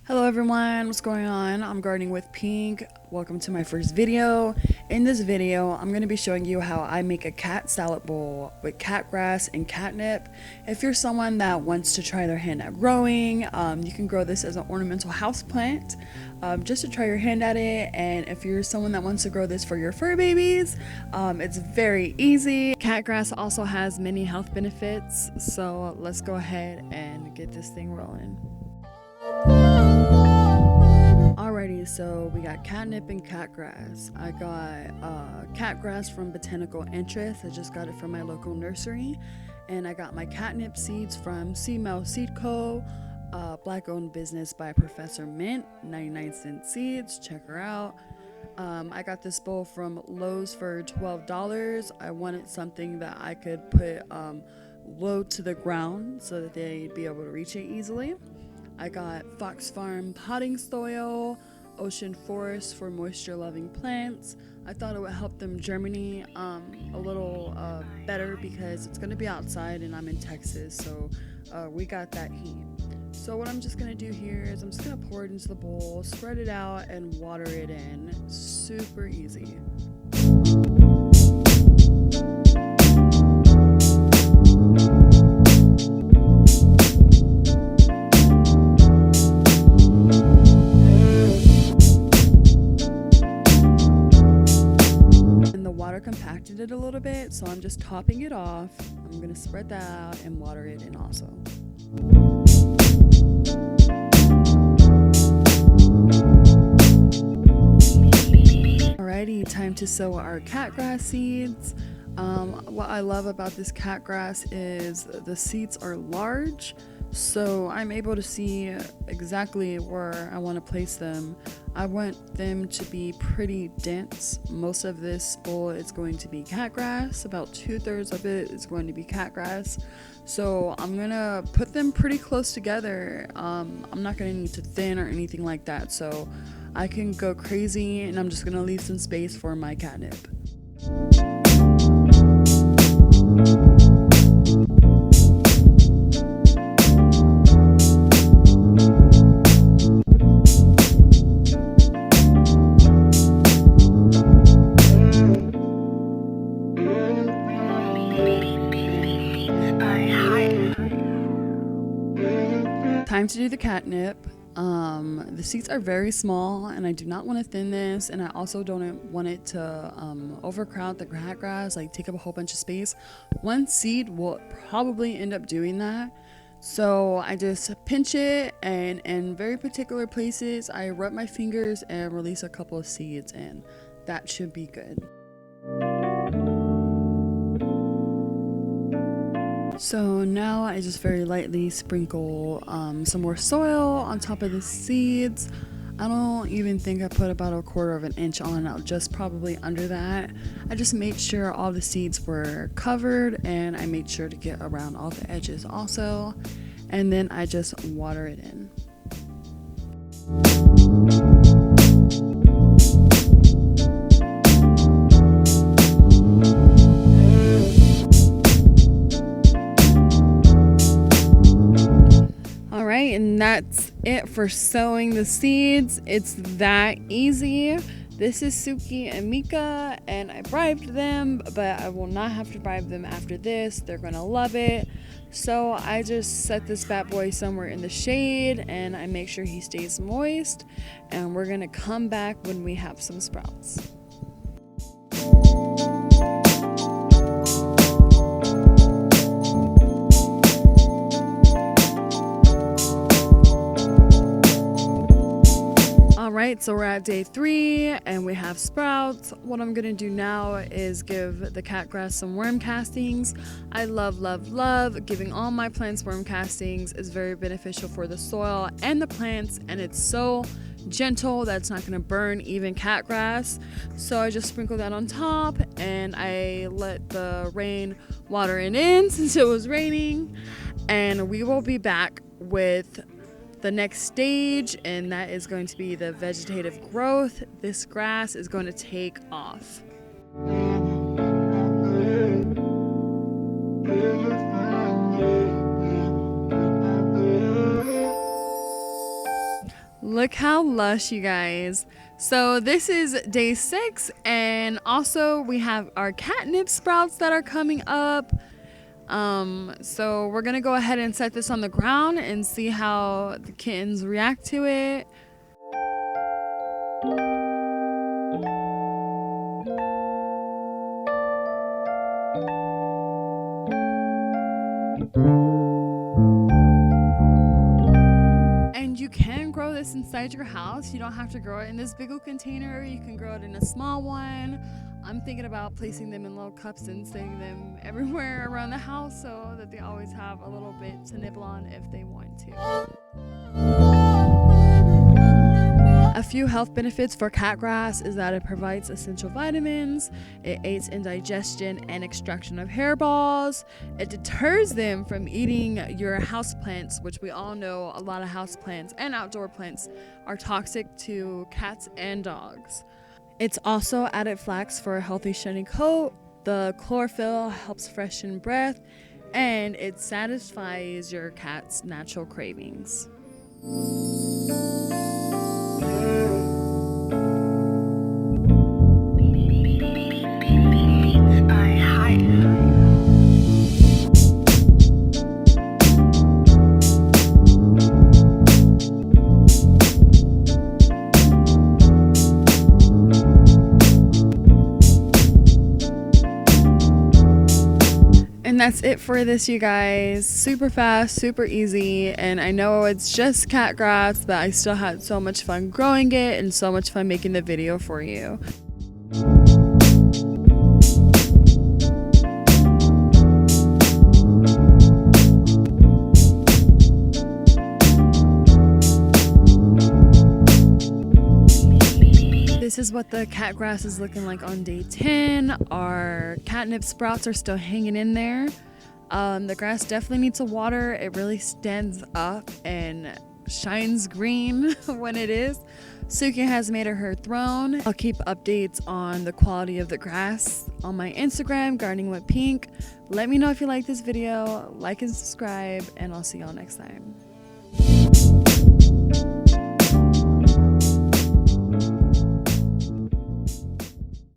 Hello everyone, what's going on? I'm gardening with Pink. Welcome to my first video. In this video, I'm going to be showing you how I make a cat salad bowl with cat grass and catnip. If you're someone that wants to try their hand at growing, you can grow this as an ornamental house plant just to try your hand at it. And if you're someone that wants to grow this for your fur babies, it's very easy. Cat grass also has many health benefits, so let's go ahead and get this thing rolling. Alrighty, so we got catnip and cat grass. I got cat grass from Botanical Interest. I just got it from my local nursery. And I got my catnip seeds from Seamouth Seed Co. Black owned business by Professor Mint, 99-cent seeds. Check her out. I got this bowl from Lowe's for $12. I wanted something that I could put low to the ground so that they'd be able to reach it easily. I got Fox Farm potting soil, Ocean Forest for moisture-loving plants. I thought it would help them germinate a little better because it's going to be outside and I'm in Texas, so we got that heat. So what I'm just going to do here is I'm just going to pour it into the bowl, spread it out, and water it in. Super easy. Compacted it a little bit, so I'm just topping it off. I'm gonna spread that out and water it in also. Alrighty, time to sow our cat grass seeds. What I love about this cat grass is the seeds are large, so I'm able to see exactly where I want to place them. I want them to be pretty dense. Most of this bowl is going to be cat grass. About 2/3 of it is going to be cat grass. So I'm gonna put them pretty close together. I'm not gonna need to thin or anything like that, so I can go crazy, and I'm just gonna leave some space for my catnip. Time to do the catnip. The seeds are very small and I do not want to thin this, and I also don't want it to overcrowd the cat grass, like take up a whole bunch of space. One seed will probably end up doing that, so I just pinch it, and in very particular places I rub my fingers and release a couple of seeds, and that should be good. So now I just very lightly sprinkle some more soil on top of the seeds. I don't even think I put about 1/4 of an inch on, just probably under that. I just made sure all the seeds were covered, and I made sure to get around all the edges also. And then I just water it in. And that's it for sowing the seeds. It's that easy. This is Suki and Mika, and I bribed them, but I will not have to bribe them after this. They're gonna love it. So I just set this bad boy somewhere in the shade, and I make sure he stays moist, and we're gonna come back when we have some sprouts. Alright, so we're at day 3 and we have sprouts. What I'm gonna do now is give the cat grass some worm castings. I love giving all my plants worm castings. It's very beneficial for the soil and the plants, and it's so gentle that it's not gonna burn even cat grass. So I just sprinkle that on top, and I let the rain water it in since it was raining, and we will be back with the next stage, and that is going to be the vegetative growth. This grass is going to take off. Look how lush, you guys. So this is day 6, and also we have our catnip sprouts that are coming up. So we're gonna go ahead and set this on the ground and see how the kittens react to it. And you can grow this inside your house. You don't have to grow it in this big old container. You can grow it in a small one. I'm thinking about placing them in little cups and setting them everywhere around the house so that they always have a little bit to nibble on if they want to. A few health benefits for catgrass is that it provides essential vitamins, it aids in digestion and extraction of hairballs, it deters them from eating your houseplants, which we all know a lot of houseplants and outdoor plants are toxic to cats and dogs. It's also added flax for a healthy shiny coat, the chlorophyll helps freshen breath, and it satisfies your cat's natural cravings. And that's it for this, you guys. Super fast, super easy, and I know it's just cat grass, but I still had so much fun growing it and so much fun making the video for you. This is what the cat grass is looking like on day 10. Our catnip sprouts are still hanging in there. The grass definitely needs a water. It really stands up and shines green when it is. Suki has made her throne. I'll keep updates on the quality of the grass on my Instagram, Gardening with Pink. Let me know if you like this video, like and subscribe, and I'll see y'all next time.